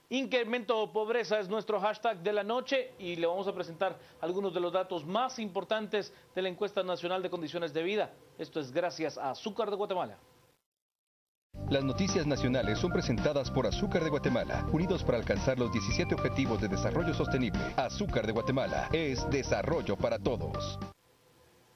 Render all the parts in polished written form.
Incremento de pobreza es nuestro hashtag de la noche y le vamos a presentar algunos de los datos más importantes de la encuesta nacional de condiciones de vida. Esto es gracias a Azúcar de Guatemala. Las noticias nacionales son presentadas por Azúcar de Guatemala, unidos para alcanzar los 17 Objetivos de Desarrollo Sostenible. Azúcar de Guatemala es desarrollo para todos.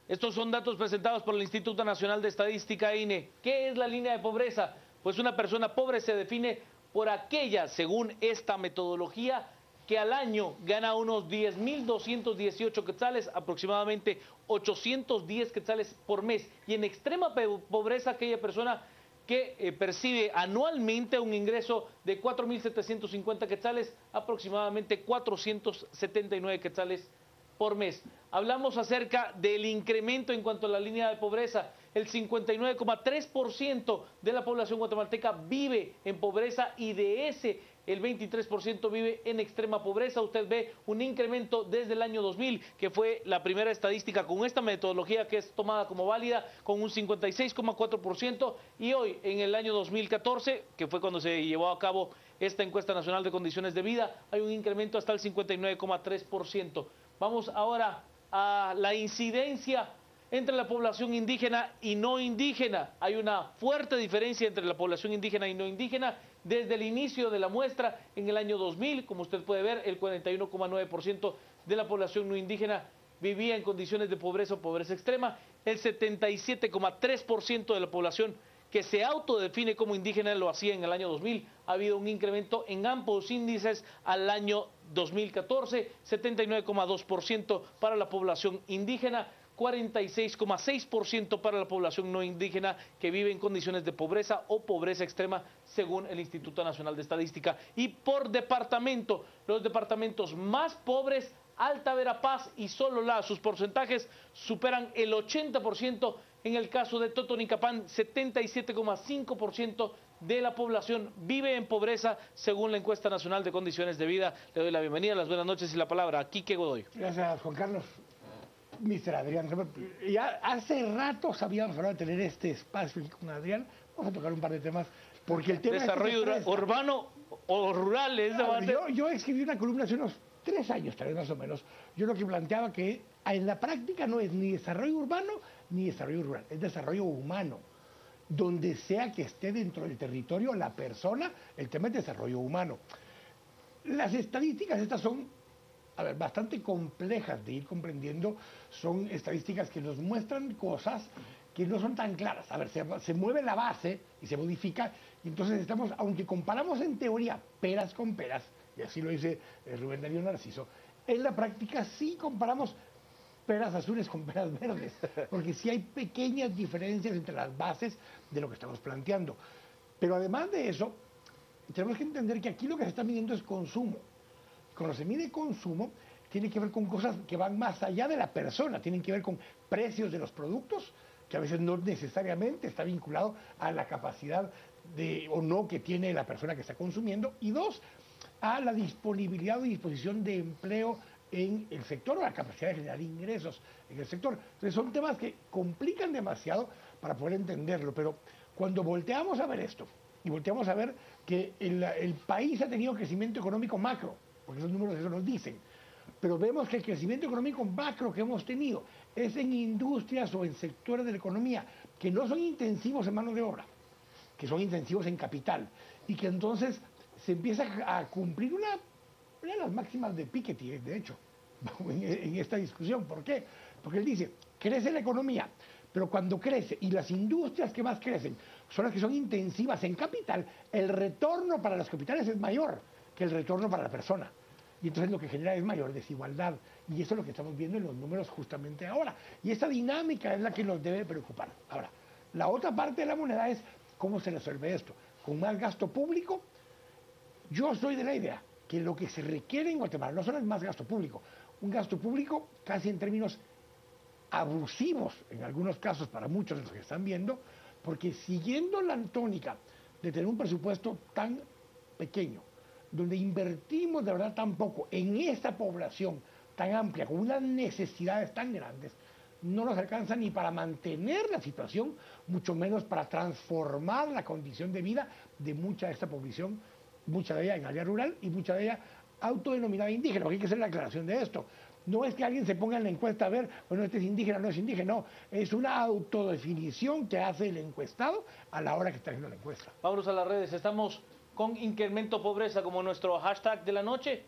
Estos son datos presentados por el Instituto Nacional de Estadística, INE. ¿Qué es la línea de pobreza? Pues una persona pobre se define por aquella, según esta metodología, que al año gana unos 10.218 quetzales, aproximadamente 810 quetzales por mes. Y en extrema pobreza aquella persona que percibe anualmente un ingreso de 4.750 quetzales, aproximadamente 479 quetzales por mes. Hablamos acerca del incremento en cuanto a la línea de pobreza. El 59,3% de la población guatemalteca vive en pobreza y de ese el 23% vive en extrema pobreza. Usted ve un incremento desde el año 2000, que fue la primera estadística con esta metodología que es tomada como válida, con un 56,4%, y hoy en el año 2014, que fue cuando se llevó a cabo esta encuesta nacional de condiciones de vida, hay un incremento hasta el 59,3%. Vamos ahora a la incidencia entre la población indígena y no indígena. Hay una fuerte diferencia entre la población indígena y no indígena. Desde el inicio de la muestra, en el año 2000, como usted puede ver, el 41,9% de la población no indígena vivía en condiciones de pobreza o pobreza extrema. El 77,3% de la población que se autodefine como indígena lo hacía en el año 2000. Ha habido un incremento en ambos índices al año 2014, 79,2% para la población indígena, 46,6% para la población no indígena que vive en condiciones de pobreza o pobreza extrema, según el Instituto Nacional de Estadística. Y por departamento, los departamentos más pobres, Alta Verapaz y Sololá, sus porcentajes superan el 80%. En el caso de Totonicapán, 77,5% de la población vive en pobreza, según la encuesta nacional de condiciones de vida. Le doy la bienvenida, las buenas noches y la palabra a Quique Godoy. Gracias, Juan Carlos. Mister Adrián, ya hace rato sabíamos hablar de tener este espacio aquí con Adrián. Vamos a tocar un par de temas, porque el tema desarrollo urbano o rural es claro, yo escribí una columna hace unos 3 años, tal vez más o menos. Yo lo que planteaba que en la práctica no es ni desarrollo urbano ni desarrollo rural, es desarrollo humano. Donde sea que esté dentro del territorio la persona, el tema es desarrollo humano. Las estadísticas estas son bastante complejas de ir comprendiendo. Son estadísticas que nos muestran cosas que no son tan claras. Se mueve la base y se modifica, y entonces estamos, aunque comparamos en teoría peras con peras, y así lo dice Rubén Darío Narciso, en la práctica sí comparamos peras azules con peras verdes, porque sí hay pequeñas diferencias entre las bases de lo que estamos planteando. Pero además de eso, tenemos que entender que aquí lo que se está midiendo es consumo. Cuando se mide consumo, tiene que ver con cosas que van más allá de la persona, tienen que ver con precios de los productos, que a veces no necesariamente está vinculado a la capacidad o no que tiene la persona que está consumiendo, y dos, a la disponibilidad o disposición de empleo en el sector o la capacidad de generar ingresos en el sector. Entonces son temas que complican demasiado para poder entenderlo, pero cuando volteamos a ver esto y volteamos a ver que el país ha tenido crecimiento económico macro, porque esos números eso nos dicen, pero vemos que el crecimiento económico macro que hemos tenido es en industrias o en sectores de la economía que no son intensivos en mano de obra, que son intensivos en capital, y que entonces se empieza a cumplir una de las máximas de Piketty, de hecho, en esta discusión. ¿Por qué? Porque él dice, crece la economía, pero cuando crece, y las industrias que más crecen son las que son intensivas en capital, el retorno para los capitales es mayor que el retorno para la persona. Y entonces lo que genera es mayor desigualdad. Y eso es lo que estamos viendo en los números justamente ahora. Y esta dinámica es la que nos debe preocupar. Ahora, la otra parte de la moneda es cómo se resuelve esto. ¿Con más gasto público? Yo soy de la idea que lo que se requiere en Guatemala no solo es más gasto público, un gasto público casi en términos abusivos, en algunos casos para muchos de los que están viendo, porque siguiendo la tónica de tener un presupuesto tan pequeño, donde invertimos de verdad tan poco en esta población tan amplia, con unas necesidades tan grandes, no nos alcanza ni para mantener la situación, mucho menos para transformar la condición de vida de mucha de esta población mucha de ella en área rural y mucha de ella autodenominada indígena, porque hay que hacer la aclaración de esto. No es que alguien se ponga en la encuesta a ver, bueno, este es indígena, no es indígena, no. Es una autodefinición que hace el encuestado a la hora que está haciendo la encuesta. Vámonos a las redes. Estamos con incremento pobreza como nuestro hashtag de la noche.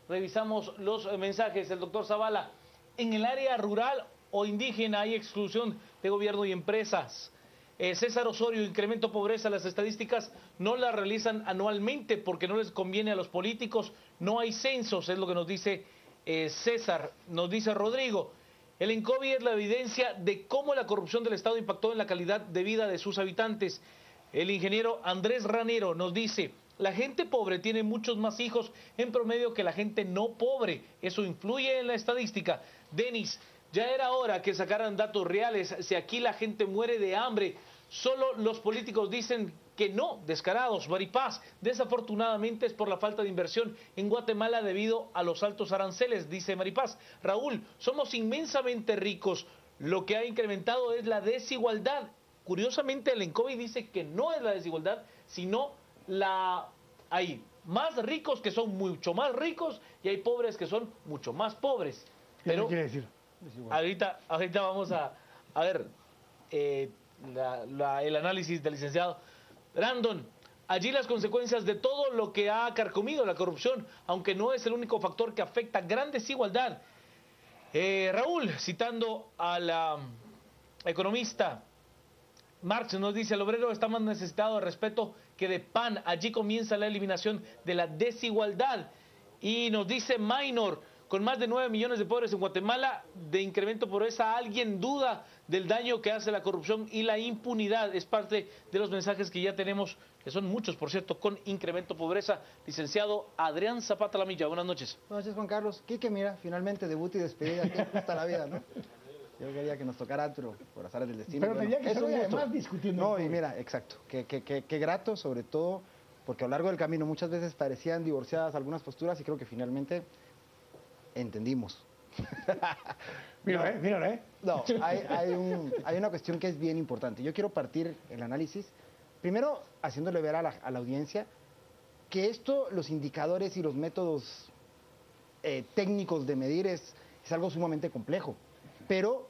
Revisamos los mensajes del doctor Zavala. En el área rural o indígena hay exclusión de gobierno y empresas. César Osorio, incremento pobreza, las estadísticas no las realizan anualmente porque no les conviene a los políticos, no hay censos, es lo que nos dice César. Nos dice Rodrigo, el INCOBI es la evidencia de cómo la corrupción del Estado impactó en la calidad de vida de sus habitantes. El ingeniero Andrés Ranero nos dice, la gente pobre tiene muchos más hijos en promedio que la gente no pobre, eso influye en la estadística. Denis, ya era hora que sacaran datos reales, si aquí la gente muere de hambre, solo los políticos dicen que no, descarados. Maripaz, desafortunadamente es por la falta de inversión en Guatemala debido a los altos aranceles, dice Maripaz. Raúl, somos inmensamente ricos, lo que ha incrementado es la desigualdad. Curiosamente el INCOBI dice que no es la desigualdad, sino hay más ricos que son mucho más ricos y hay pobres que son mucho más pobres. Pero ¿Qué quiere decir? ahorita vamos a ver el análisis del licenciado Brandon. Allí las consecuencias de todo lo que ha carcomido la corrupción, aunque no es el único factor que afecta gran desigualdad. Raúl, citando a la economista Marx, nos dice, el obrero está más necesitado de respeto que de pan. Allí comienza la eliminación de la desigualdad. Y nos dice Minor, con más de 9 millones de pobres en Guatemala, de incremento pobreza, ¿alguien duda del daño que hace la corrupción y la impunidad? Es parte de los mensajes que ya tenemos, que son muchos, por cierto, con incremento pobreza. Licenciado Adrián Zapata Lamilla, buenas noches. Buenas noches, Juan Carlos. Quique, mira, finalmente debut y despedida. Qué justa la vida, ¿no? Yo quería que nos tocara, pero por azares del destino. Pero bueno, tenía que es ser un gusto. además discutiendo. No, y mira, exacto. Qué grato, sobre todo, porque a lo largo del camino muchas veces parecían divorciadas algunas posturas y creo que finalmente entendimos. Míralo, No, hay una cuestión que es bien importante. Yo quiero partir el análisis, primero haciéndole ver a la audiencia que esto, los indicadores y los métodos técnicos de medir es algo sumamente complejo, pero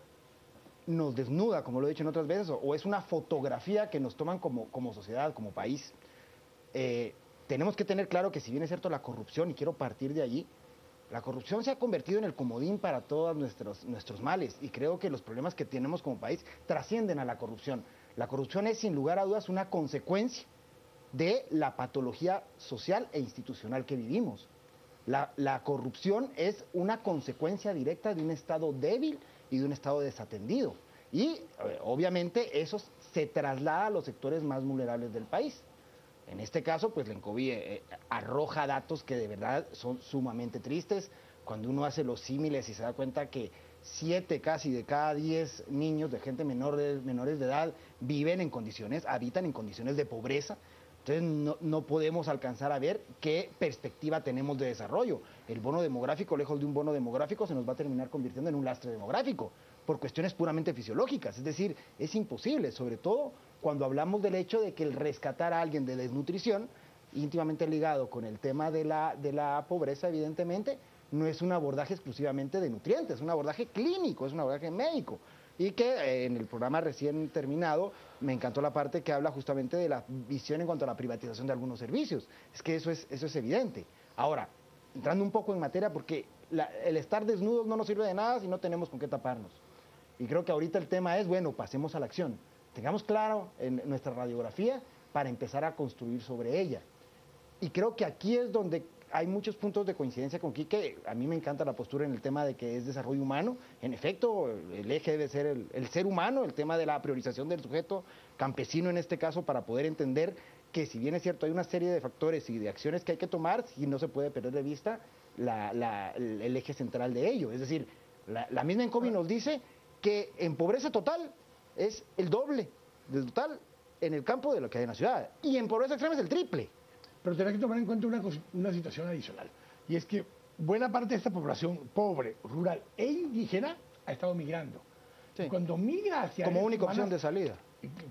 nos desnuda, como lo he dicho en otras veces, o es una fotografía que nos toman como sociedad, como país. Tenemos que tener claro que si bien es cierto la corrupción, y quiero partir de allí, la corrupción se ha convertido en el comodín para todos nuestros males, y creo que los problemas que tenemos como país trascienden a la corrupción. La corrupción es, sin lugar a dudas, una consecuencia de la patología social e institucional que vivimos. La corrupción es una consecuencia directa de un Estado débil y de un Estado desatendido. Y obviamente eso se traslada a los sectores más vulnerables del país. En este caso, pues la INCOBI arroja datos que de verdad son sumamente tristes. Cuando uno hace los símiles y se da cuenta que 7 casi de cada 10 niños de gente menores de edad habitan en condiciones de pobreza. Entonces no podemos alcanzar a ver qué perspectiva tenemos de desarrollo. El bono demográfico, lejos de un bono demográfico, se nos va a terminar convirtiendo en un lastre demográfico, por cuestiones puramente fisiológicas. Es decir, es imposible, sobre todo cuando hablamos del hecho de que el rescatar a alguien de desnutrición, íntimamente ligado con el tema de la pobreza, evidentemente, no es un abordaje exclusivamente de nutrientes, es un abordaje clínico, es un abordaje médico. Y que en el programa recién terminado me encantó la parte que habla justamente de la visión en cuanto a la privatización de algunos servicios. Es que eso es evidente. Ahora, entrando un poco en materia, porque el estar desnudos no nos sirve de nada si no tenemos con qué taparnos. Y creo que ahorita el tema es, bueno, pasemos a la acción. Tengamos claro en nuestra radiografía para empezar a construir sobre ella. Y creo que aquí es donde hay muchos puntos de coincidencia con Quique. A mí me encanta la postura en el tema de que es desarrollo humano. En efecto, el eje debe ser el ser humano, el tema de la priorización del sujeto campesino en este caso, para poder entender que si bien es cierto hay una serie de factores y de acciones que hay que tomar, y no se puede perder de vista el eje central de ello. Es decir, la misma INCOBI nos dice que en pobreza total es el doble del total en el campo de lo que hay en la ciudad, y en pobreza extrema es el triple. Pero tenés que tomar en cuenta una situación adicional, y es que buena parte de esta población pobre, rural e indígena ha estado migrando. Sí. Cuando migra hacia... Como única opción de salida.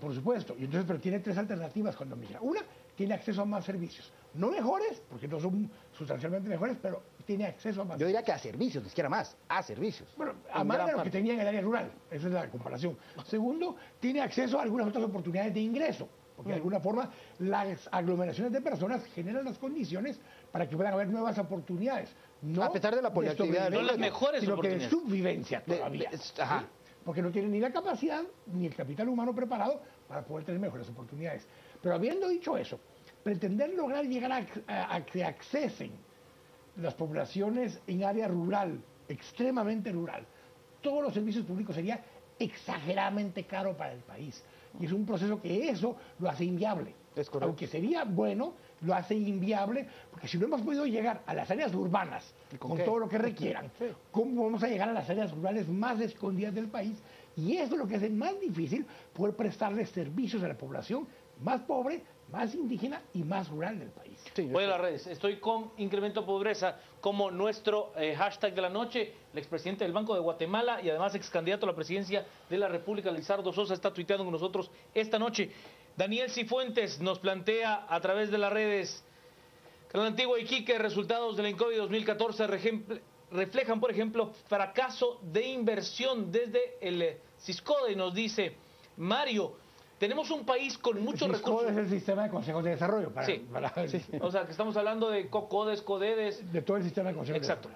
Por supuesto, y entonces, pero tiene 3 alternativas cuando migra. Una, tiene acceso a más servicios. No mejores, porque no son sustancialmente mejores, pero tiene acceso a más. Yo diría que a servicios, ni siquiera más, a servicios. Bueno, a En más gran de lo que parte. tenía en el área rural, esa es la comparación. Segundo, tiene acceso a algunas otras oportunidades de ingreso, porque de alguna forma las aglomeraciones de personas generan las condiciones para que puedan haber nuevas oportunidades. No A pesar de la poliactividad del sobrevivencia, No las mejores sino que de oportunidades. subvivencia todavía. Ajá. ¿sí? Porque no tienen ni la capacidad ni el capital humano preparado para poder tener mejores oportunidades. Pero habiendo dicho eso, pretender lograr llegar a que accesen las poblaciones en área rural, extremadamente rural, todos los servicios públicos sería exageradamente caro para el país. Y es un proceso que eso lo hace inviable. Es correcto. Aunque sería bueno, lo hace inviable, porque si no hemos podido llegar a las áreas urbanas ¿Y con con qué? todo lo que requieran, Sí. ¿cómo vamos a llegar a las áreas rurales más escondidas del país? Y eso es lo que hace más difícil poder prestarles servicios a la población más pobre, más indígena y más rural del país. Sí, Voy a las redes. Estoy con incremento de pobreza como nuestro hashtag de la noche. El expresidente del Banco de Guatemala y además ex candidato a la presidencia de la República, Lizardo Sosa, está tuiteando con nosotros esta noche. Daniel Cifuentes nos plantea a través de las redes que en la antigua Iquique resultados del ENCOVI 2014 reflejan, por ejemplo, fracaso de inversión desde el CISCODE, nos dice Mario. Tenemos un país con muchos El recursos. CISCODE es el sistema de consejos de desarrollo. Sí. O sea, que estamos hablando de COCODES, CODEDES. De todo el sistema de consejos Exacto.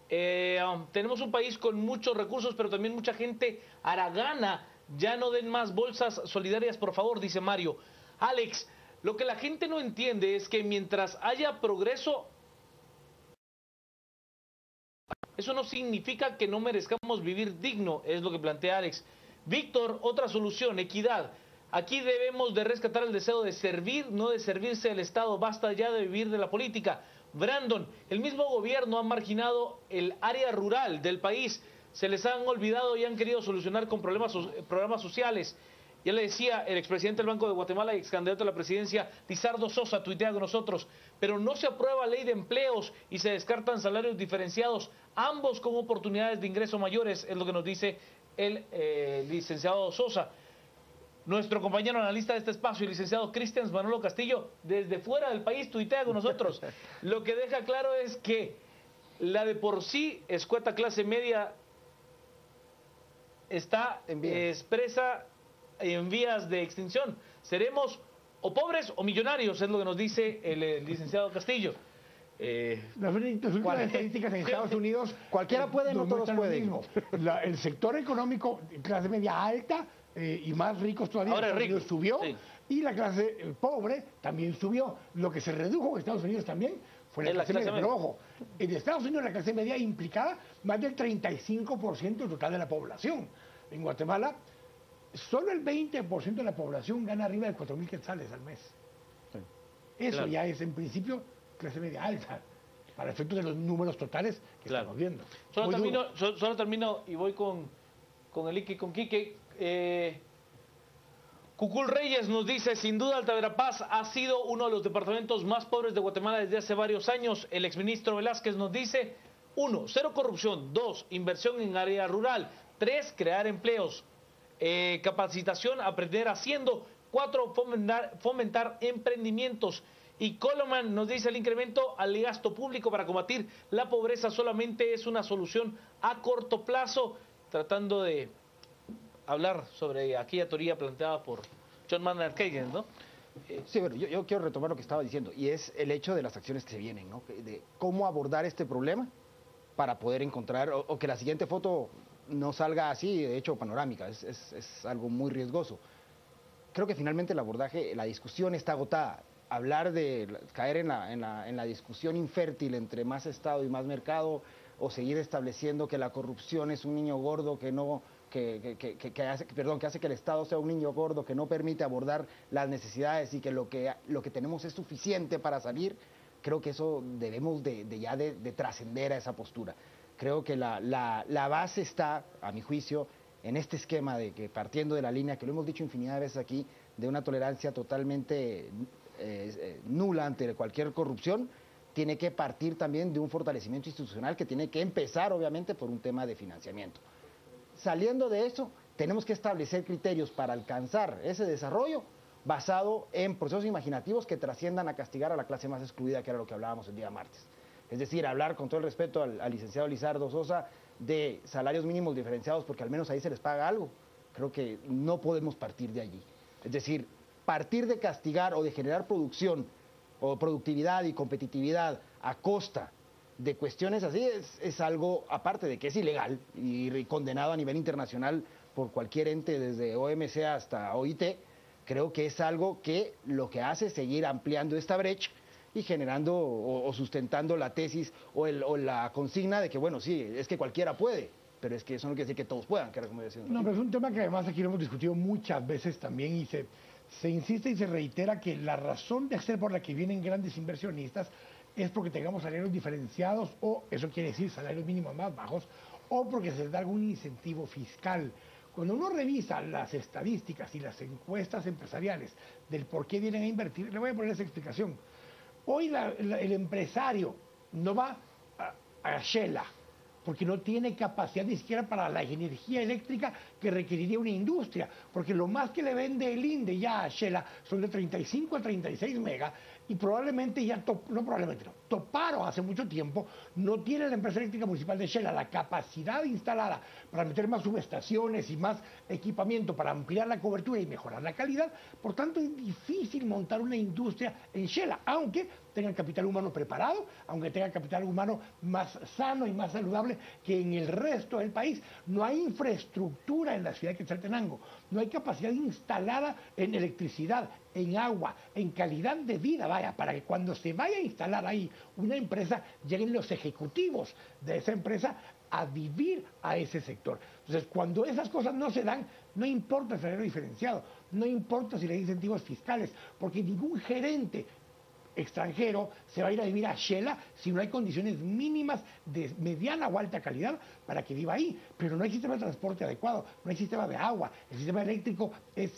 de desarrollo. Tenemos un país con muchos recursos, pero también mucha gente haragana. Ya no den más bolsas solidarias, por favor, dice Mario. Alex, lo que la gente no entiende es que mientras haya progreso, eso no significa que no merezcamos vivir digno, es lo que plantea Alex. Víctor, otra solución, equidad. Aquí debemos de rescatar el deseo de servir, no de servirse del Estado. Basta ya de vivir de la política. Brandon, el mismo gobierno ha marginado el área rural del país. Se les han olvidado y han querido solucionar con programas sociales. Ya le decía el expresidente del Banco de Guatemala y ex candidato a la presidencia, Lizardo Sosa, tuitea con nosotros. Pero no se aprueba ley de empleos y se descartan salarios diferenciados, ambos con oportunidades de ingreso mayores, es lo que nos dice el licenciado Sosa. Nuestro compañero analista de este espacio, el licenciado Cristian Manolo Castillo, desde fuera del país tuitea con nosotros. Lo que deja claro es que la de por sí escueta clase media está expresa en vías de extinción. Seremos o pobres o millonarios, es lo que nos dice el licenciado Castillo. Las últimas estadísticas en Estados Unidos... Cualquiera puede, no todos muestran lo pueden. mismo. El sector económico, clase media alta y más ricos todavía, Ahora es Estados rico, Unidos subió, sí. y la clase pobre también subió. Lo que se redujo en Estados Unidos también fue la clase media. Pero ojo, en Estados Unidos la clase media implicaba más del 35% total de la población. En Guatemala, solo el 20% de la población gana arriba de 4,000 quetzales al mes. Eso Claro. ya es, en principio, clase media alta, para efectos de los números totales que Claro. estamos viendo. Solo Muy termino, duro. solo termino y voy con el Iki, con Quique. Cucul Reyes nos dice, sin duda Altaverapaz ha sido uno de los departamentos más pobres de Guatemala desde hace varios años. El exministro Velázquez nos dice, 1, cero corrupción, 2, inversión en área rural, 3, crear empleos, capacitación, aprender haciendo, 4, fomentar emprendimientos. Y Coleman nos dice, el incremento al gasto público para combatir la pobreza solamente es una solución a corto plazo, tratando de hablar sobre aquella teoría planteada por John Maynard Keynes, ¿no? Sí, bueno, yo quiero retomar lo que estaba diciendo, y es el hecho de las acciones que se vienen, ¿no? De cómo abordar este problema para poder encontrar, o que la siguiente foto no salga así, de hecho, panorámica, es algo muy riesgoso. Creo que finalmente el abordaje, la discusión está agotada. Hablar de caer en la discusión infértil entre más Estado y más mercado, o seguir estableciendo que la corrupción es un niño gordo que hace que el Estado sea un niño gordo, que no permite abordar las necesidades y que lo que tenemos es suficiente para salir, creo que eso debemos de trascender a esa postura. Creo que la base está, a mi juicio, en este esquema de que, partiendo de la línea, que lo hemos dicho infinidad de veces aquí, de una tolerancia totalmente nula ante cualquier corrupción, tiene que partir también de un fortalecimiento institucional que tiene que empezar, obviamente, por un tema de financiamiento. Saliendo de eso, tenemos que establecer criterios para alcanzar ese desarrollo basado en procesos imaginativos que trasciendan a castigar a la clase más excluida, que era lo que hablábamos el día martes. Es decir, hablar con todo el respeto al licenciado Lizardo Sosa de salarios mínimos diferenciados porque al menos ahí se les paga algo. Creo que no podemos partir de allí. Es decir, partir de castigar o de generar producción o productividad y competitividad a costa de cuestiones así es algo, aparte de que es ilegal y condenado a nivel internacional por cualquier ente, desde OMC hasta OIT, creo que es algo que lo que hace es seguir ampliando esta brecha y generando o sustentando la tesis o la consigna de que, bueno, sí, es que cualquiera puede, pero es que eso no quiere decir que todos puedan, que era como decía. No, pero es un tema que además aquí lo hemos discutido muchas veces también y se insiste y se reitera que la razón de ser por la que vienen grandes inversionistas es porque tengamos salarios diferenciados o, eso quiere decir, salarios mínimos más bajos, o porque se les da algún incentivo fiscal. Cuando uno revisa las estadísticas y las encuestas empresariales del por qué vienen a invertir, le voy a poner esa explicación. Hoy el empresario no va a Shela porque no tiene capacidad ni siquiera para la energía eléctrica que requeriría una industria, porque lo más que le vende el INDE ya a Shela son de 35 a 36 megas y probablemente ya, Toparo hace mucho tiempo no tiene la empresa eléctrica municipal de Shela la capacidad instalada para meter más subestaciones y más equipamiento para ampliar la cobertura y mejorar la calidad. Por tanto, es difícil montar una industria en Shela, aunque tenga el capital humano preparado, aunque tenga el capital humano más sano y más saludable que en el resto del país. No hay infraestructura en la ciudad de Quetzaltenango, no hay capacidad instalada en electricidad, en agua, en calidad de vida, vaya, para que cuando se vaya a instalar ahí una empresa, lleguen los ejecutivos de esa empresa a vivir a ese sector. Entonces, cuando esas cosas no se dan, no importa el salario diferenciado, no importa si le hay incentivos fiscales, porque ningún gerente extranjero se va a ir a vivir a Shela si no hay condiciones mínimas de mediana o alta calidad para que viva ahí. Pero no hay sistema de transporte adecuado, no hay sistema de agua, el sistema eléctrico es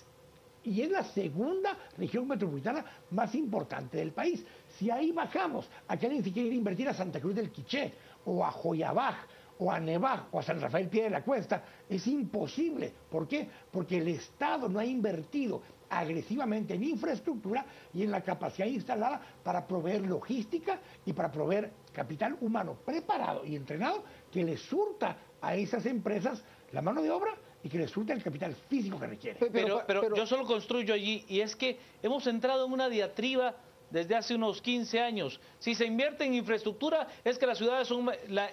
la segunda región metropolitana más importante del país. Si ahí bajamos a que alguien se quiere ir a invertir a Santa Cruz del Quiché o a Joyabaj o a Nevaj o a San Rafael Pie de la Cuesta, es imposible. ¿Por qué? Porque el Estado no ha invertido agresivamente en infraestructura y en la capacidad instalada para proveer logística y para proveer capital humano preparado y entrenado que le surta a esas empresas la mano de obra y que le surta el capital físico que requiere. Pero yo solo construyo allí, y es que hemos entrado en una diatriba desde hace unos 15 años. Si se invierte en infraestructura, es que las ciudades son,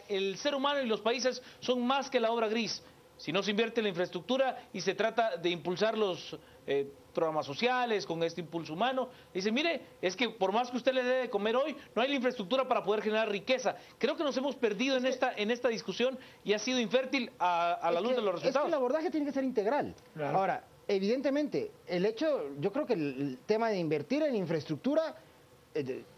el ser humano y los países son más que la obra gris. Si no se invierte en la infraestructura y se trata de impulsar los programas sociales con este impulso humano, dice, mire, es que por más que usted le dé de comer hoy, no hay la infraestructura para poder generar riqueza. Creo que nos hemos perdido en esta discusión y ha sido infértil a la luz de los resultados. Es que el abordaje tiene que ser integral. Claro. Ahora, evidentemente, yo creo que el tema de invertir en infraestructura,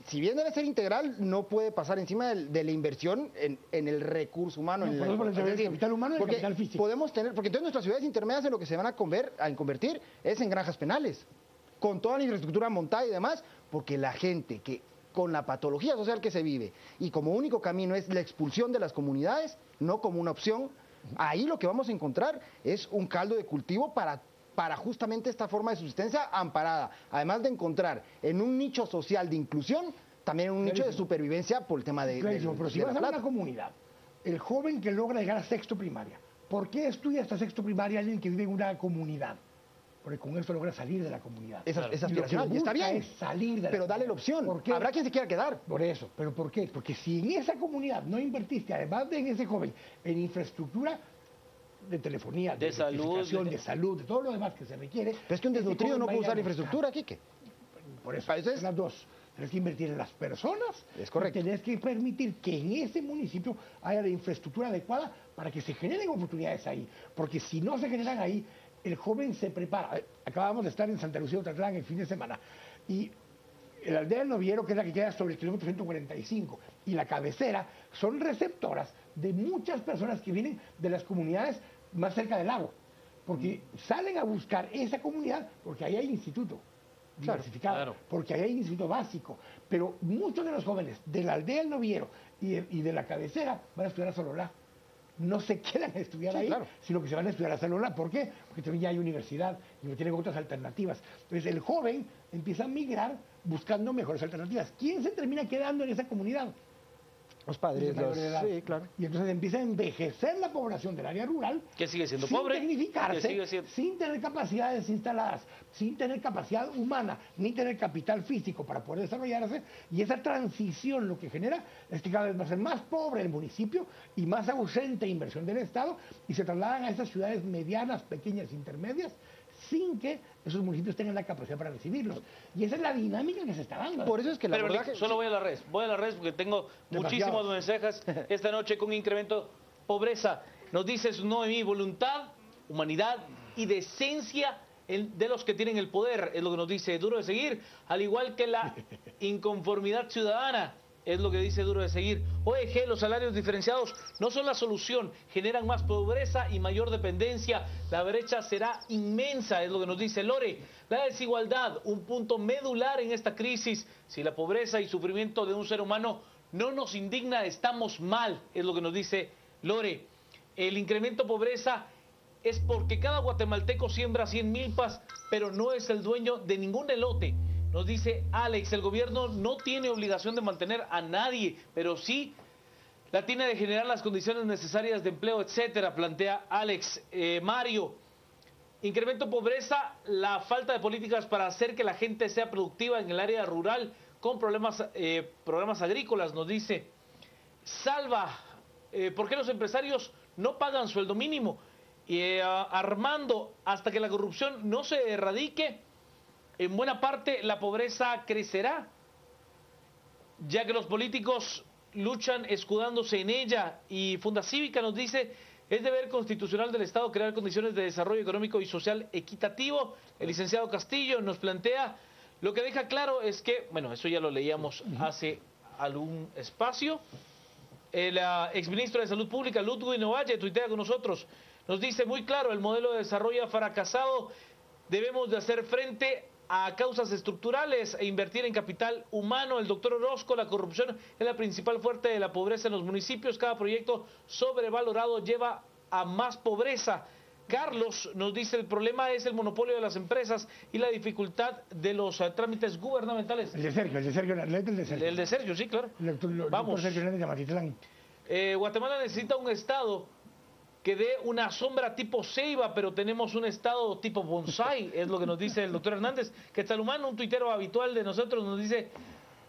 si bien debe ser integral, no puede pasar encima de la inversión en el recurso humano. No, el capital humano y el capital físico. Podemos tener, porque entonces nuestras ciudades intermedias en lo que se van a convertir es en granjas penales, con toda la infraestructura montada y demás, porque la gente que con la patología social que se vive y como único camino es la expulsión de las comunidades, no como una opción, ahí lo que vamos a encontrar es un caldo de cultivo para justamente esta forma de subsistencia amparada, además de encontrar en un nicho social de inclusión, también en un nicho de supervivencia por el tema de... Pero si vas a una comunidad, el joven que logra llegar a sexto primaria, ¿por qué estudia hasta sexto primaria alguien que vive en una comunidad? Porque con eso logra salir de la comunidad. Es aspiracional, y está bien, es salir de pero dale la opción. Habrá quien se quiera quedar. Por eso, ¿pero por qué? Porque si en esa comunidad no invertiste, además de en ese joven, en infraestructura de telefonía, de salud, de todo lo demás que se requiere. Pero es que un desnutrido no puede usar infraestructura, Quique. Por eso, son las dos. Tienes que invertir en las personas. Es correcto. Tienes que permitir que en ese municipio haya la infraestructura adecuada para que se generen oportunidades ahí. Porque si no se generan ahí, el joven se prepara. Acabamos de estar en Santa Lucía Otatlán el fin de semana. Y la aldea del Noviero, que es la que queda sobre el kilómetro 145, y la cabecera, son receptoras de muchas personas que vienen de las comunidades más cerca del lago, porque salen a buscar esa comunidad, porque ahí hay instituto diversificado, porque ahí hay instituto básico, pero muchos de los jóvenes de la aldea del Noviero y de la cabecera van a estudiar a Sololá. no se quedan a estudiar ahí, claro, sino que se van a estudiar a celular. ¿Por qué? Porque también ya hay universidad y no tienen otras alternativas. Entonces el joven empieza a migrar buscando mejores alternativas. ¿Quién se termina quedando en esa comunidad? Los padres, Mayor de edad. sí, claro. Y entonces empieza a envejecer la población del área rural. Que sigue siendo sin pobre. tecnificarse, Que sigue siendo... sin tener capacidades instaladas, sin tener capacidad humana, ni tener capital físico para poder desarrollarse. Y esa transición lo que genera es que cada vez va a ser más pobre el municipio y más ausente inversión del Estado, y se trasladan a esas ciudades medianas, pequeñas, intermedias, sin que esos municipios tengan la capacidad para recibirlos. Y esa es la dinámica que se está dando. Por eso es que la Pero verdad Nick, que... solo voy a las redes porque tengo Demasiados. muchísimos mensajes esta noche con incremento pobreza. Nos dices Noemí, voluntad, humanidad y decencia de los que tienen el poder, es lo que nos dice Duro de Seguir, al igual que la inconformidad ciudadana. Es lo que dice Duro de Seguir. OEG, los salarios diferenciados no son la solución, generan más pobreza y mayor dependencia. La brecha será inmensa, es lo que nos dice Lore. La desigualdad, un punto medular en esta crisis. Si la pobreza y sufrimiento de un ser humano no nos indigna, estamos mal, es lo que nos dice Lore. El incremento pobreza es porque cada guatemalteco siembra 100 milpas, pero no es el dueño de ningún elote. Nos dice Alex, el gobierno no tiene obligación de mantener a nadie, pero sí la tiene de generar las condiciones necesarias de empleo, etcétera, plantea Alex. Mario, incremento pobreza, la falta de políticas para hacer que la gente sea productiva en el área rural con programas agrícolas, nos dice Salva. ¿Por qué los empresarios no pagan sueldo mínimo? Armando, hasta que la corrupción no se erradique, en buena parte la pobreza crecerá, ya que los políticos luchan escudándose en ella. Y Fundacívica nos dice, es deber constitucional del Estado crear condiciones de desarrollo económico y social equitativo. El licenciado Castillo nos plantea, lo que deja claro es que, bueno, eso ya lo leíamos hace algún espacio. El exministro de Salud Pública, Ludwig Ovalle, tuitea con nosotros, nos dice muy claro, el modelo de desarrollo ha fracasado, debemos de hacer frente a causas estructurales e invertir en capital humano. El doctor Orozco, la corrupción es la principal fuente de la pobreza en los municipios. Cada proyecto sobrevalorado lleva a más pobreza. Carlos nos dice, el problema es el monopolio de las empresas y la dificultad de los trámites gubernamentales. El de Sergio, el de Sergio. El de Sergio, sí, claro. Vamos. Sergio Hernández de Amatitlán. Guatemala necesita un estado que dé una sombra tipo ceiba, pero tenemos un estado tipo bonsai, es lo que nos dice el doctor Hernández. Quetzalhumano, un tuitero habitual de nosotros, nos dice,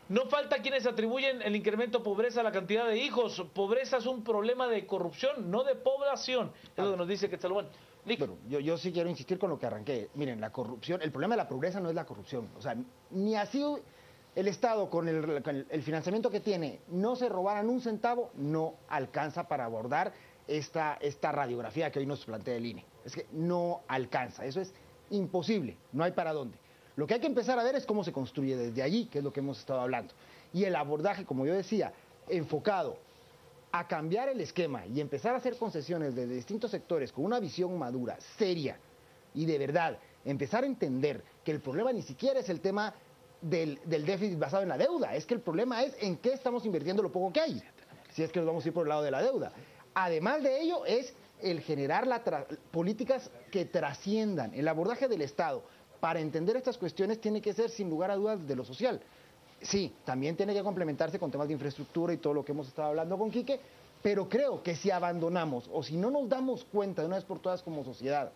no falta quienes atribuyen el incremento de pobreza a la cantidad de hijos. Pobreza es un problema de corrupción, no de población, es lo que nos dice Quetzalhumano. Bueno, yo sí quiero insistir con lo que arranqué. Miren, la corrupción, el problema de la pobreza no es la corrupción. O sea, ni así el Estado con el financiamiento que tiene no se robaran un centavo, no alcanza para abordar esta radiografía que hoy nos plantea el INE. Es que no alcanza, eso es imposible, no hay para dónde. Lo que hay que empezar a ver es cómo se construye desde allí, que es lo que hemos estado hablando. Y el abordaje, como yo decía, enfocado a cambiar el esquema y empezar a hacer concesiones desde distintos sectores con una visión madura, seria y de verdad, empezar a entender que el problema ni siquiera es el tema del déficit basado en la deuda, es que el problema es en qué estamos invirtiendo lo poco que hay, si es que nos vamos a ir por el lado de la deuda. Además de ello es el generar políticas que trasciendan. El abordaje del Estado para entender estas cuestiones tiene que ser sin lugar a dudas de lo social. Sí, también tiene que complementarse con temas de infraestructura y todo lo que hemos estado hablando con Quique, pero creo que si abandonamos o si no nos damos cuenta de una vez por todas como sociedad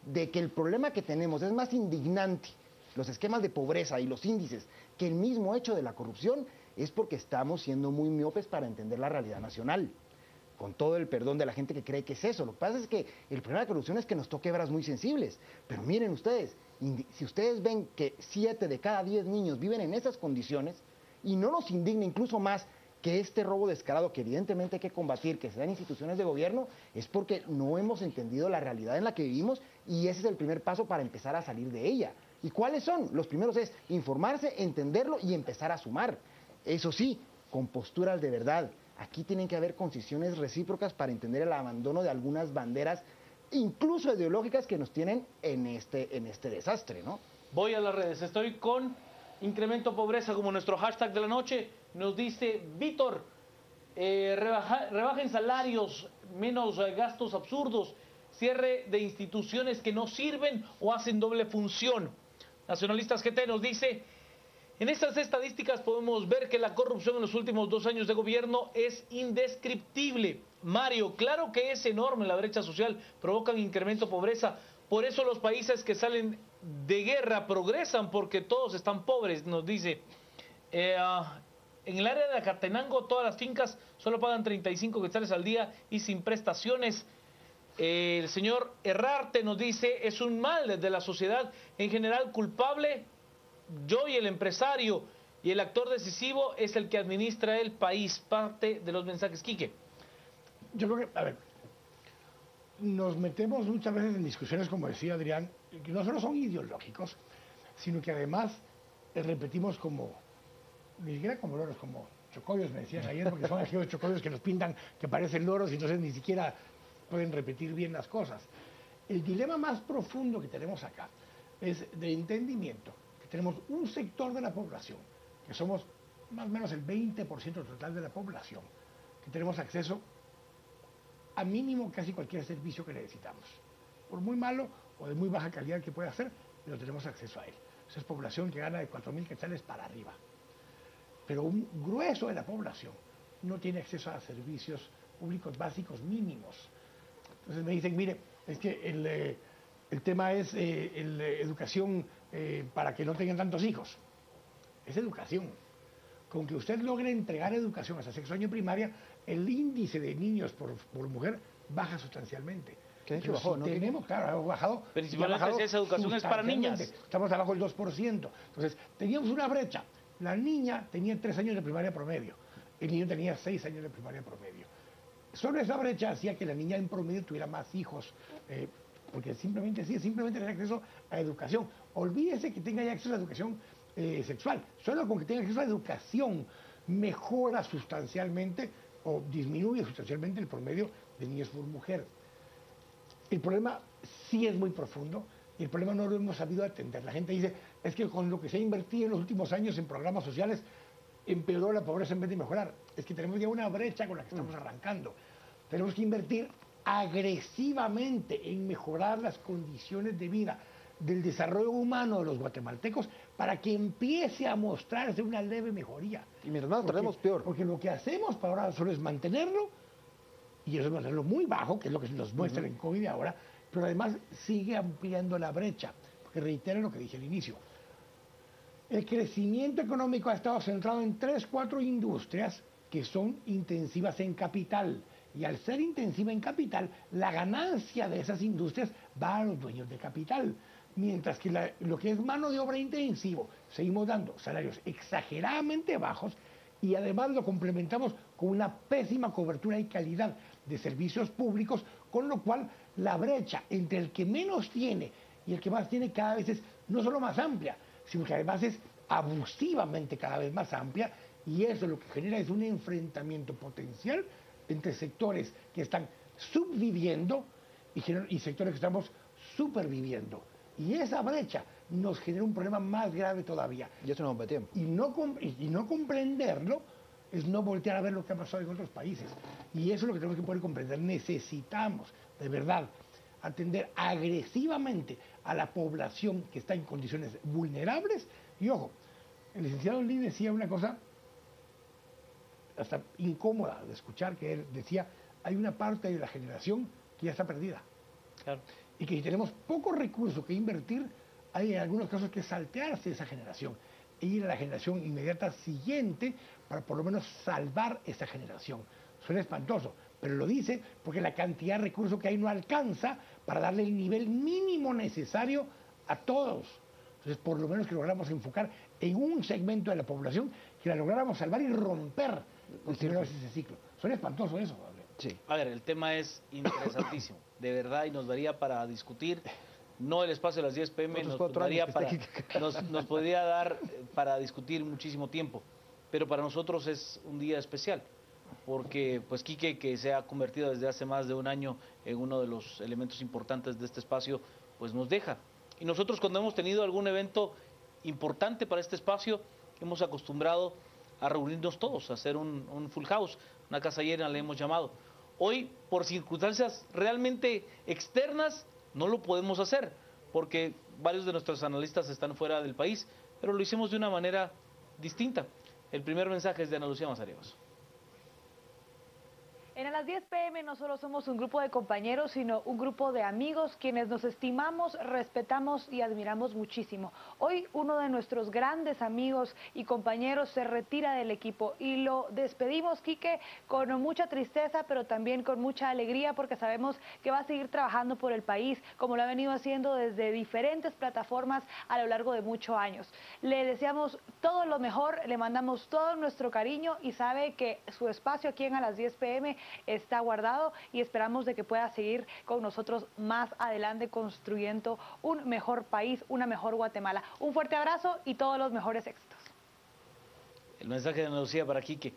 de que el problema que tenemos es más indignante, los esquemas de pobreza y los índices, que el mismo hecho de la corrupción, es porque estamos siendo muy miopes para entender la realidad nacional. Con todo el perdón de la gente que cree que es eso. Lo que pasa es que el problema de la corrupción es que nos toca hebras muy sensibles. Pero miren ustedes, si ustedes ven que 7 de cada 10 niños viven en esas condiciones, y no nos indigna incluso más que este robo descarado que evidentemente hay que combatir, que se da en instituciones de gobierno, es porque no hemos entendido la realidad en la que vivimos y ese es el primer paso para empezar a salir de ella. ¿Y cuáles son? Los primeros es informarse, entenderlo y empezar a sumar. Eso sí, con posturas de verdad. Aquí tienen que haber concesiones recíprocas para entender el abandono de algunas banderas, incluso ideológicas, que nos tienen en este desastre, ¿no? Voy a las redes, estoy con incremento pobreza como nuestro hashtag de la noche. Nos dice Víctor, rebajen salarios, menos gastos absurdos, cierre de instituciones que no sirven o hacen doble función. Nacionalistas GT nos dice: en estas estadísticas podemos ver que la corrupción en los últimos 2 años de gobierno es indescriptible. Mario, claro que es enorme la brecha social, provocan incremento de pobreza. Por eso los países que salen de guerra progresan, porque todos están pobres, nos dice. En el área de Acatenango, todas las fincas solo pagan 35 quetzales al día y sin prestaciones. El señor Herrarte nos dice: es un mal de la sociedad en general, culpable yo y el empresario, y el actor decisivo es el que administra el país. Parte de los mensajes, Quique. Yo creo que, a ver, nos metemos muchas veces en discusiones, como decía Adrián, que no solo son ideológicos, sino que además repetimos como, ni siquiera como loros, como chocollos, me decían ayer, porque son aquellos chocollos que nos pintan que parecen loros y entonces ni siquiera pueden repetir bien las cosas. El dilema más profundo que tenemos acá es de entendimiento. Tenemos un sector de la población, que somos más o menos el 20% total de la población, que tenemos acceso a mínimo casi cualquier servicio que necesitamos. Por muy malo o de muy baja calidad que pueda ser, pero tenemos acceso a él. Esa es población que gana de 4.000 quetzales para arriba. Pero un grueso de la población no tiene acceso a servicios públicos básicos mínimos. Entonces me dicen, mire, es que el tema es educación para que no tengan tantos hijos. Es educación. Con que usted logre entregar educación hasta sexto año primaria, el índice de niños por mujer baja sustancialmente. Que de hecho bajó, ¿no? Tenemos, claro, hemos bajado. Principalmente si esa educación es para niñas. Estamos abajo del 2%. Entonces, teníamos una brecha. La niña tenía 3 años de primaria promedio. El niño tenía 6 años de primaria promedio. Solo esa brecha hacía que la niña en promedio tuviera más hijos, porque simplemente tener acceso a educación. Olvídese que tenga ya acceso a educación sexual. Solo con que tenga acceso a educación mejora sustancialmente o disminuye sustancialmente el promedio de niños por mujer. El problema sí es muy profundo y el problema no lo hemos sabido atender. La gente dice, es que con lo que se ha invertido en los últimos años en programas sociales, empeoró la pobreza en vez de mejorar. Es que tenemos ya una brecha con la que estamos arrancando. Tenemos que invertir agresivamente en mejorar las condiciones de vida del desarrollo humano de los guatemaltecos para que empiece a mostrarse una leve mejoría. Y mientras más tardemos, peor. Porque lo que hacemos para ahora solo es mantenerlo, y eso es mantenerlo muy bajo, que es lo que nos muestra en COVID ahora, pero además sigue ampliando la brecha, porque reitero lo que dije al inicio. El crecimiento económico ha estado centrado en 3, 4 industrias que son intensivas en capital. Y al ser intensiva en capital, la ganancia de esas industrias va a los dueños de capital. Mientras que lo que es mano de obra intensivo, seguimos dando salarios exageradamente bajos y además lo complementamos con una pésima cobertura y calidad de servicios públicos, con lo cual la brecha entre el que menos tiene y el que más tiene cada vez es no solo más amplia, sino que además es abusivamente cada vez más amplia, y eso lo que genera es un enfrentamiento potencial entre sectores que están subviviendo y sectores que estamos superviviendo. Y esa brecha nos genera un problema más grave todavía. Y eso no bomba de tiempo. Y no comprenderlo es no voltear a ver lo que ha pasado en otros países. Y eso es lo que tenemos que poder comprender. Necesitamos, de verdad, atender agresivamente a la población que está en condiciones vulnerables. Y ojo, el licenciado Lee decía una cosa hasta incómoda de escuchar, que él decía, hay una parte de la generación que ya está perdida. Claro. Y que si tenemos pocos recursos que invertir, hay en algunos casos que saltearse esa generación e ir a la generación inmediata siguiente para por lo menos salvar esa generación. Suena espantoso, pero lo dice porque la cantidad de recursos que hay no alcanza para darle el nivel mínimo necesario a todos. Entonces, por lo menos que logramos enfocar en un segmento de la población, que la lográramos salvar y romper ese ciclo. Suena espantoso eso, Gabriel. Sí. A ver, el tema es interesantísimo, de verdad, y nos daría para discutir. No el espacio de las 10 p.m. nos podría dar para discutir muchísimo tiempo, pero para nosotros es un día especial, porque pues Quique, que se ha convertido desde hace más de un año en uno de los elementos importantes de este espacio, pues nos deja. Y nosotros, cuando hemos tenido algún evento importante para este espacio, hemos acostumbrado a reunirnos todos, a hacer un full house, una casa llena le hemos llamado. Hoy, por circunstancias realmente externas, no lo podemos hacer, porque varios de nuestros analistas están fuera del país, pero lo hicimos de una manera distinta. El primer mensaje es de Ana Lucía Mazariegos. En A las 10 p.m. no solo somos un grupo de compañeros, sino un grupo de amigos quienes nos estimamos, respetamos y admiramos muchísimo. Hoy uno de nuestros grandes amigos y compañeros se retira del equipo y lo despedimos, Quique, con mucha tristeza, pero también con mucha alegría, porque sabemos que va a seguir trabajando por el país, como lo ha venido haciendo desde diferentes plataformas a lo largo de muchos años. Le deseamos todo lo mejor, le mandamos todo nuestro cariño y sabe que su espacio aquí en A las 10 p.m. está guardado y esperamos de que pueda seguir con nosotros más adelante construyendo un mejor país, una mejor Guatemala. Un fuerte abrazo y todos los mejores éxitos. El mensaje de Ana Lucía para Quique.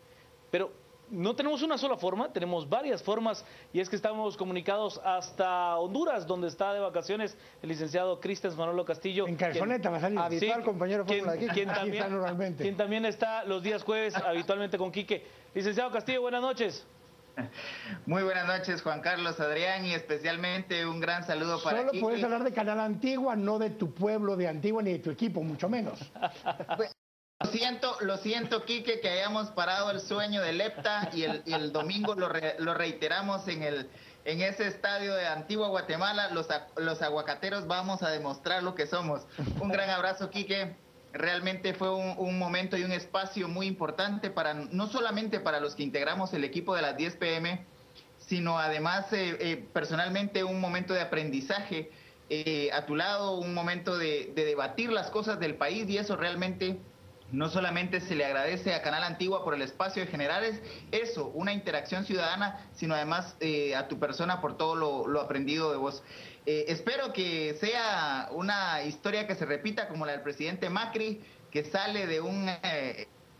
Pero no tenemos una sola forma, tenemos varias formas, y es que estamos comunicados hasta Honduras, donde está de vacaciones el licenciado Cristian Manolo Castillo. En calzoneta va a salir. Habitual, Sí, compañero Fórmula de Quique. quien también está los días jueves habitualmente con Quique. Licenciado Castillo, buenas noches. Muy buenas noches, Juan Carlos, Adrián, y especialmente un gran saludo para Solo Quique. puedes hablar de Canal Antigua, no de tu pueblo de Antigua ni de tu equipo, mucho menos. Lo siento, Quique, que hayamos parado el sueño del Lepta y el domingo lo reiteramos en ese estadio de Antigua Guatemala. Los aguacateros vamos a demostrar lo que somos. Un gran abrazo, Quique. Realmente fue un momento y un espacio muy importante para no solamente para los que integramos el equipo de las 10 p.m., sino además personalmente un momento de aprendizaje a tu lado, un momento de debatir las cosas del país, y eso realmente no solamente se le agradece a Canal Antigua por el espacio de generar eso, una interacción ciudadana, sino además a tu persona por todo lo aprendido de vos. Espero que sea una historia que se repita como la del presidente Macri, que sale de un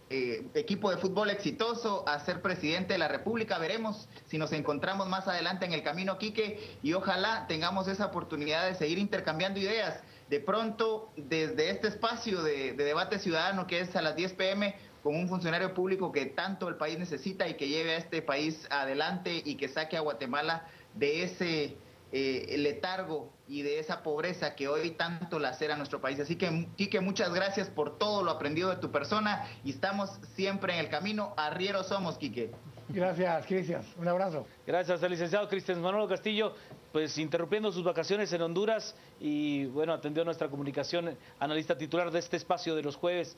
equipo de fútbol exitoso a ser presidente de la República. Veremos si nos encontramos más adelante en el camino, Quique, y ojalá tengamos esa oportunidad de seguir intercambiando ideas. De pronto, desde este espacio de debate ciudadano que es a las 10 p.m., con un funcionario público que tanto el país necesita y que lleve a este país adelante y que saque a Guatemala de ese letargo y de esa pobreza que hoy tanto lacera a nuestro país. Así que, Quique, muchas gracias por todo lo aprendido de tu persona y estamos siempre en el camino. Arrieros somos, Quique. Gracias, Cristian. Un abrazo. Gracias al licenciado Cristian Manolo Castillo, pues interrumpiendo sus vacaciones en Honduras y bueno, atendió nuestra comunicación, analista titular de este espacio de los jueves.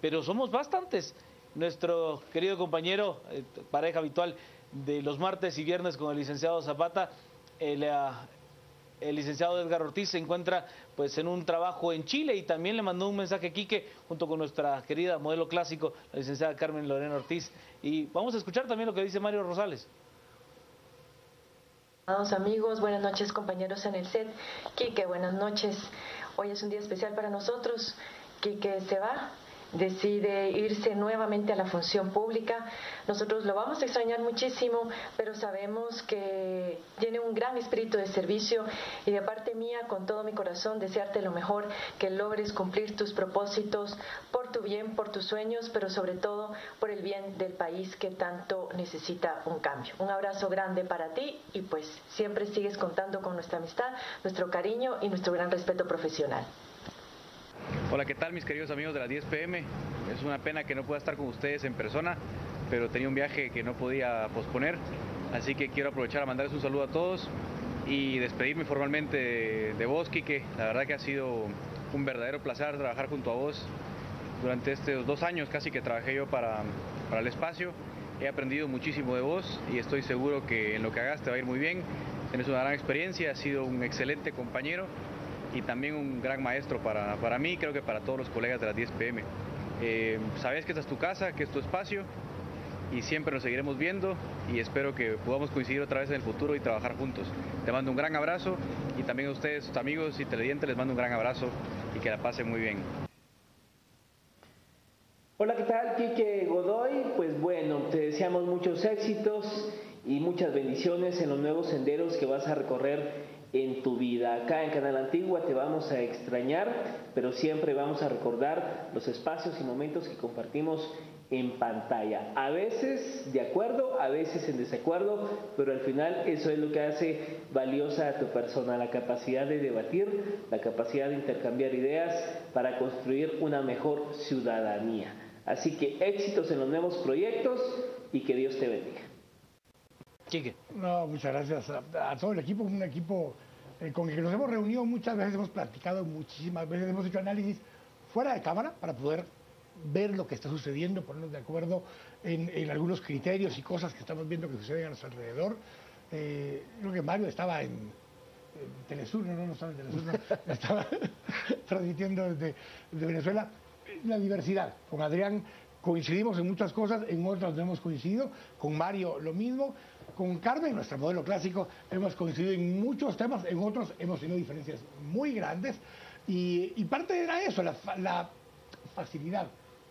Pero somos bastantes. Nuestro querido compañero, pareja habitual de los martes y viernes con el licenciado Zapata, el licenciado Edgar Ortiz se encuentra pues en un trabajo en Chile y también le mandó un mensaje a Quique junto con nuestra querida modelo clásico, la licenciada Carmen Lorena Ortiz. Y vamos a escuchar también lo que dice Mario Rosales. Amigos, buenas noches, compañeros en el set. Quique, buenas noches. Hoy es un día especial para nosotros. Quique se va, decide irse nuevamente a la función pública. Nosotros lo vamos a extrañar muchísimo, pero sabemos que tiene un gran espíritu de servicio y de parte mía, con todo mi corazón, desearte lo mejor, que logres cumplir tus propósitos por tu bien, por tus sueños, pero sobre todo por el bien del país que tanto necesita un cambio. Un abrazo grande para ti y pues siempre sigues contando con nuestra amistad, nuestro cariño y nuestro gran respeto profesional. Hola, ¿qué tal mis queridos amigos de las 10 p.m? Es una pena que no pueda estar con ustedes en persona, pero tenía un viaje que no podía posponer, así que quiero aprovechar a mandarles un saludo a todos y despedirme formalmente de vos, Quique. La verdad que ha sido un verdadero placer trabajar junto a vos durante estos 2 años casi que trabajé yo para el espacio. He aprendido muchísimo de vos y estoy seguro que en lo que hagas te va a ir muy bien. Tienes una gran experiencia, has sido un excelente compañero y también un gran maestro para mí, creo que para todos los colegas de las 10 p.m. Sabes que esta es tu casa, que es tu espacio y siempre nos seguiremos viendo y espero que podamos coincidir otra vez en el futuro y trabajar juntos. Te mando un gran abrazo y también a ustedes, tus amigos y televidentes, les mando un gran abrazo y que la pasen muy bien. Hola, ¿qué tal? Quique Godoy. Pues bueno, te deseamos muchos éxitos y muchas bendiciones en los nuevos senderos que vas a recorrer en tu vida. Acá en Canal Antigua te vamos a extrañar, pero siempre vamos a recordar los espacios y momentos que compartimos en pantalla. A veces de acuerdo, a veces en desacuerdo, pero al final eso es lo que hace valiosa a tu persona, la capacidad de debatir, la capacidad de intercambiar ideas para construir una mejor ciudadanía. Así que éxitos en los nuevos proyectos y que Dios te bendiga. Quique. No, muchas gracias a todo el equipo, un equipo con el que nos hemos reunido muchas veces, hemos platicado muchísimas veces, hemos hecho análisis fuera de cámara para poder ver lo que está sucediendo, ponernos de acuerdo en algunos criterios y cosas que estamos viendo que suceden a nuestro alrededor. Creo que Mario estaba en Telesur, no estaba en Telesur, no, estaba transmitiendo desde Venezuela. La diversidad, con Adrián coincidimos en muchas cosas, en otras no hemos coincidido, con Mario lo mismo, con Carmen, nuestro modelo clásico, hemos coincidido en muchos temas, en otros hemos tenido diferencias muy grandes y parte era eso, la facilidad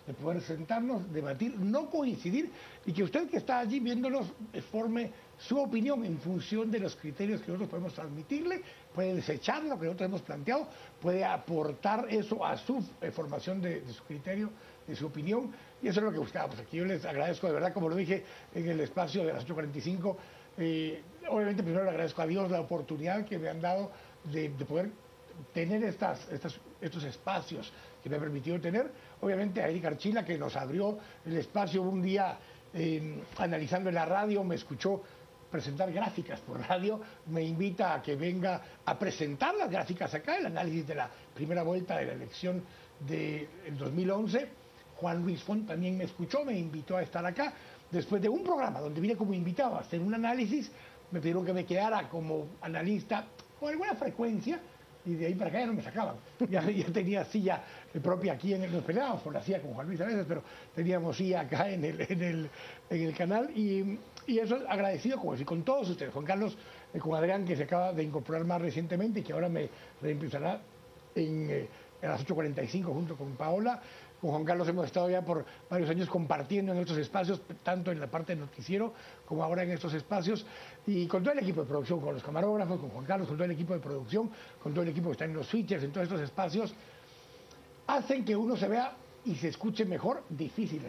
de poder sentarnos, debatir, no coincidir y que usted que está allí viéndonos forme su opinión en función de los criterios que nosotros podemos transmitirle, puede desechar lo que nosotros hemos planteado, puede aportar eso a su formación de su criterio, de su opinión, y eso es lo que buscábamos aquí. Yo les agradezco de verdad, como lo dije en el espacio de las 8:45, obviamente primero le agradezco a Dios la oportunidad que me han dado de poder tener estos espacios que me ha permitido tener, obviamente a Eric Archila que nos abrió el espacio un día analizando en la radio, me escuchó presentar gráficas por radio, me invita a que venga a presentar las gráficas acá, el análisis de la primera vuelta de la elección del 2011. Juan Luis Font también me escuchó, me invitó a estar acá, después de un programa donde vine como invitado a hacer un análisis, me pidieron que me quedara como analista con alguna frecuencia, y de ahí para acá ya no me sacaban. Ya tenía silla propia aquí, nos peleábamos por la silla con Juan Luis a veces, pero teníamos silla acá en el canal y eso agradecido con todos ustedes, Juan Carlos, con Adrián que se acaba de incorporar más recientemente y que ahora me reemplazará a las 8:45 junto con Paola. Con Juan Carlos hemos estado ya por varios años compartiendo en estos espacios, tanto en la parte del noticiero como ahora en estos espacios, y con todo el equipo de producción, con los camarógrafos, con Juan Carlos, con todo el equipo de producción, con todo el equipo que está en los switchers, en todos estos espacios, hacen que uno se vea y se escuche mejor. Difícil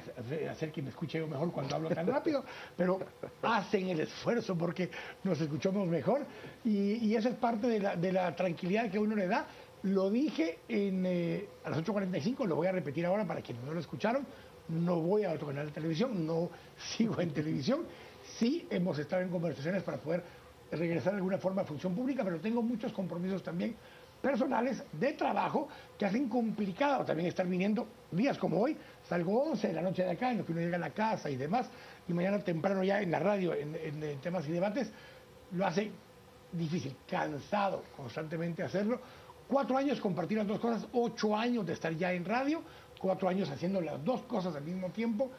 hacer que me escuche yo mejor cuando hablo tan rápido, pero hacen el esfuerzo porque nos escuchamos mejor, y esa es parte de la tranquilidad que uno le da. Lo dije a las 8:45, lo voy a repetir ahora para quienes no lo escucharon. No voy a otro canal de televisión, no sigo en televisión. Sí hemos estado en conversaciones para poder regresar de alguna forma a función pública, pero tengo muchos compromisos también personales de trabajo que hacen complicado también estar viniendo días como hoy. Salgo 11 de la noche de acá, en lo que uno llega a la casa y demás, y mañana temprano ya en la radio, en temas y debates, lo hace difícil, cansado constantemente hacerlo. 4 años compartir las dos cosas, 8 años de estar ya en radio, 4 años haciendo las dos cosas al mismo tiempo.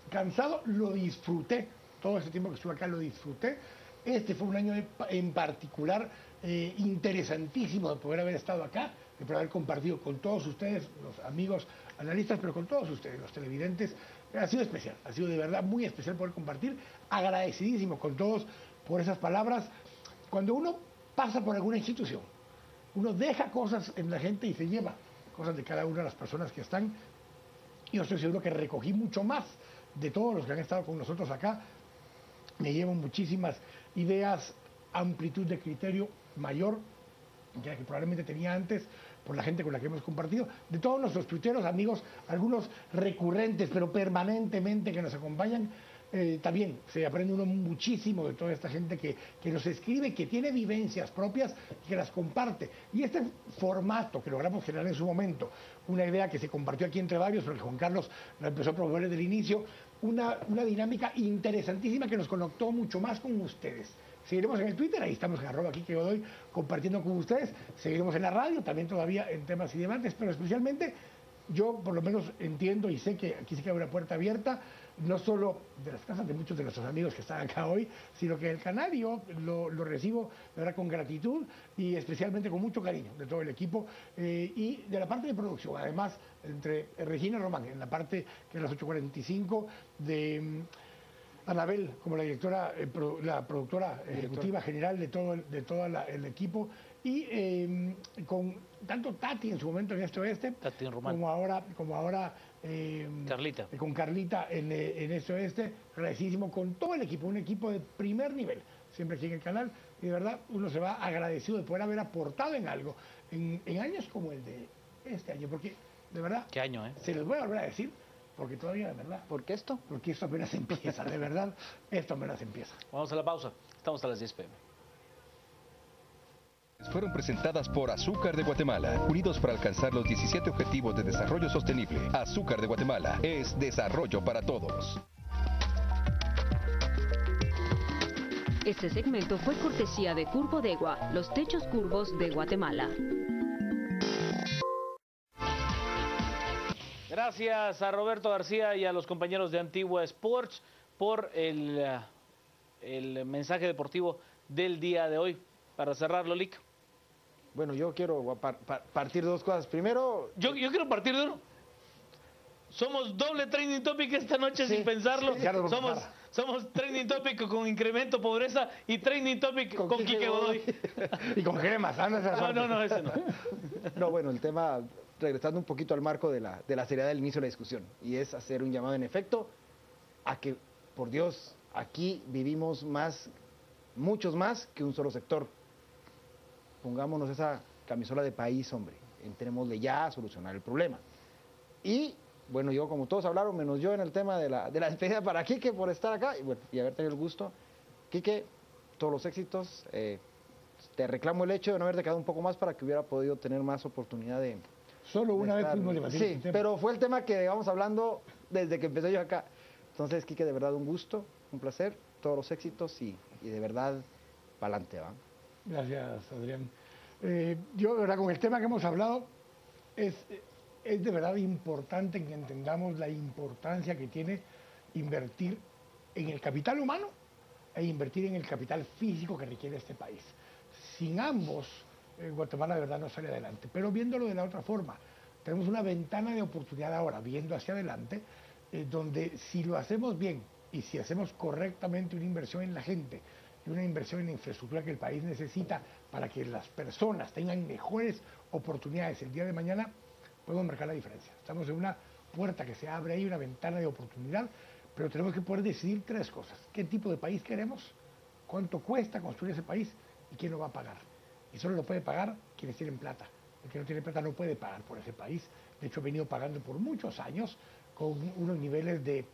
Cansado, lo disfruté, todo este tiempo que estuve acá lo disfruté. Este fue un año en particular interesantísimo de poder haber estado acá, de poder haber compartido con todos ustedes, los amigos analistas, pero con todos ustedes, los televidentes. Ha sido especial, ha sido de verdad muy especial poder compartir. Agradecidísimo con todos por esas palabras. Cuando uno pasa por alguna institución, uno deja cosas en la gente y se lleva cosas de cada una de las personas que están. Yo estoy seguro que recogí mucho más de todos los que han estado con nosotros acá. Me llevo muchísimas ideas, amplitud de criterio mayor que la que probablemente tenía antes por la gente con la que hemos compartido. De todos nuestros tuiteros, amigos, algunos recurrentes, pero permanentemente que nos acompañan. También se aprende uno muchísimo de toda esta gente que nos escribe, que tiene vivencias propias y que las comparte. Y este formato que logramos generar en su momento, una idea que se compartió aquí entre varios, pero que Juan Carlos la empezó a promover desde el inicio, una dinámica interesantísima que nos conectó mucho más con ustedes. Seguiremos en el Twitter, ahí estamos en @KikeGodoy compartiendo con ustedes. Seguiremos en la radio, también todavía en temas y debates, pero especialmente yo por lo menos entiendo y sé que aquí se queda una puerta abierta, no solo de las casas de muchos de nuestros amigos que están acá hoy, sino que el canal yo lo recibo de verdad con gratitud y especialmente con mucho cariño de todo el equipo y de la parte de producción. Además, entre Regina Román, en la parte que es las 8:45, de Anabel como la directora, la productora ejecutiva general de todo el equipo, Y con tanto Tati en su momento en este oeste, Tati en Román. como ahora Carlita. con Carlita en este oeste, agradecidísimo con todo el equipo, un equipo de primer nivel, siempre aquí en el canal, y de verdad uno se va agradecido de poder haber aportado en algo, en años como el de este año, porque de verdad, ¿Qué año, se los voy a volver a decir, porque todavía de verdad, ¿Por qué esto? porque esto apenas empieza, de verdad, esto apenas empieza. Vamos a la pausa. Estamos a las 10 p.m. Fueron presentadas por Azúcar de Guatemala, unidos para alcanzar los 17 Objetivos de Desarrollo Sostenible. Azúcar de Guatemala es desarrollo para todos. Este segmento fue cortesía de Curbodegua, los techos curvos de Guatemala. Gracias a Roberto García y a los compañeros de Antigua Sports por el mensaje deportivo del día de hoy. Para cerrarlo, Lick. Bueno, yo quiero partir de dos cosas. Primero, Yo quiero partir de uno. Somos doble trending topic esta noche Sí, sin pensarlo. sí, ya lo Somos trending topic con incremento pobreza y trending topic con Quique Godoy. Y con gemas, No, ese no. no, bueno, el tema, regresando un poquito al marco de la seriedad del inicio de la discusión, y es hacer un llamado en efecto a que, por Dios, aquí vivimos muchos más que un solo sector. Pongámonos esa camisola de país, hombre, entrémosle ya a solucionar el problema. Y, bueno, yo como todos hablaron, menos yo en el tema de la despedida para Quique por estar acá, y bueno, y haber tenido el gusto. Quique, todos los éxitos, te reclamo el hecho de no haberte quedado un poco más para que hubiera podido tener más oportunidad de... Solo una vez fuimos Sí, pero fue el tema que vamos hablando desde que empecé yo acá. Entonces, Quique, de verdad un gusto, un placer, todos los éxitos y de verdad, pa'lante, ¿va? Gracias, Adrián. Yo, de verdad, con el tema que hemos hablado, es de verdad importante que entendamos la importancia que tiene invertir en el capital humano e invertir en el capital físico que requiere este país. Sin ambos, Guatemala de verdad no sale adelante. Pero viéndolo de la otra forma, tenemos una ventana de oportunidad ahora, viendo hacia adelante, donde si lo hacemos bien y si hacemos correctamente una inversión en la gente y una inversión en la infraestructura que el país necesita para que las personas tengan mejores oportunidades el día de mañana, podemos marcar la diferencia. Estamos en una puerta que se abre ahí, una ventana de oportunidad, pero tenemos que poder decidir tres cosas. ¿Qué tipo de país queremos? ¿Cuánto cuesta construir ese país? ¿Y quién lo va a pagar? Y solo lo puede pagar quienes tienen plata. El que no tiene plata no puede pagar por ese país. De hecho, he venido pagando por muchos años con unos niveles de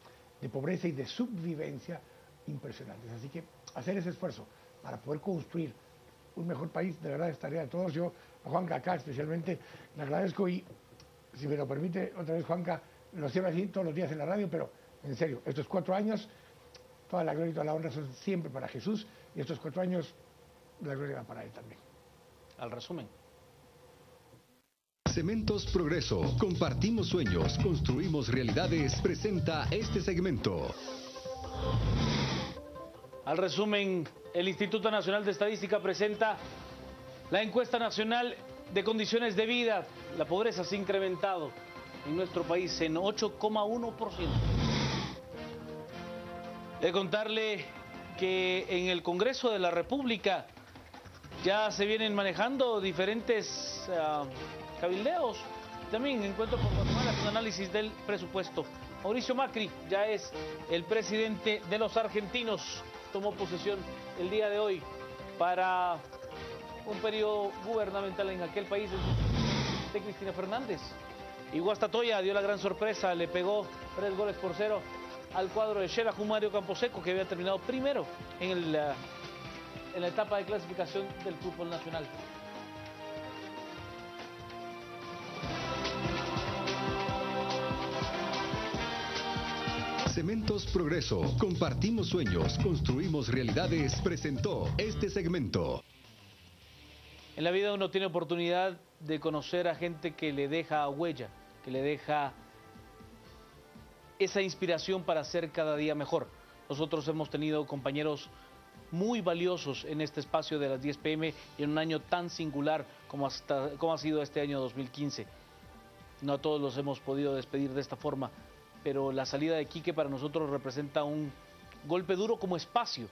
pobreza y de subvivencia impresionantes. Así que hacer ese esfuerzo para poder construir un mejor país, de verdad es tarea de todos. Yo a Juanca acá especialmente le agradezco y, si me lo permite, otra vez Juanca, lo cierro así todos los días en la radio, pero en serio, estos 4 años, toda la gloria y toda la honra son siempre para Jesús, y estos 4 años, la gloria va para Él también. Al resumen. Cementos Progreso. Compartimos sueños, construimos realidades. Presenta este segmento. Al resumen, el Instituto Nacional de Estadística presenta la encuesta nacional de condiciones de vida. La pobreza se ha incrementado en nuestro país en 8,1%. De contarle que en el Congreso de la República ya se vienen manejando diferentes cabildeos. También encuentro con Guatemala un análisis del presupuesto. Mauricio Macri ya es el presidente de los argentinos. Tomó posesión el día de hoy para un periodo gubernamental en aquel país de Cristina Fernández. Y Guastatoya dio la gran sorpresa, le pegó 3-0 al cuadro de Xelajú Mario Camposeco, que había terminado primero en la etapa de clasificación del fútbol nacional. Cementos Progreso. Compartimos sueños, construimos realidades. Presentó este segmento. En la vida uno tiene oportunidad de conocer a gente que le deja huella, que le deja esa inspiración para ser cada día mejor. Nosotros hemos tenido compañeros muy valiosos en este espacio de las 10 p.m. y en un año tan singular como ha sido este año 2015. No a todos los hemos podido despedir de esta forma, pero la salida de Quique para nosotros representa un golpe duro como espacio,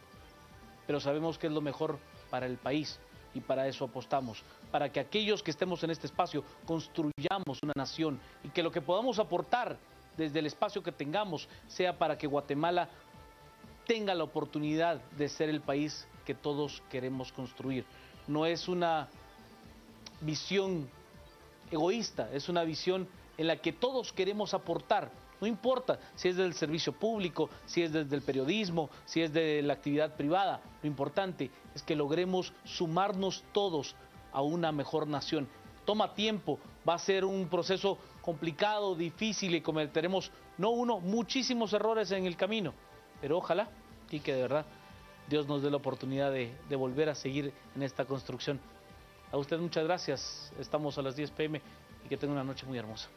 pero sabemos que es lo mejor para el país. y para eso apostamos, para que aquellos que estemos en este espacio construyamos una nación y que lo que podamos aportar desde el espacio que tengamos sea para que Guatemala tenga la oportunidad de ser el país que todos queremos construir. No es una visión egoísta, es una visión en la que todos queremos aportar. No importa si es del servicio público, si es desde el periodismo, si es de la actividad privada. Lo importante es que logremos sumarnos todos a una mejor nación. Toma tiempo, va a ser un proceso complicado, difícil y cometeremos, no uno, muchísimos errores en el camino. Pero ojalá y que de verdad Dios nos dé la oportunidad de volver a seguir en esta construcción. A usted muchas gracias. Estamos a las 10 p.m. y que tenga una noche muy hermosa.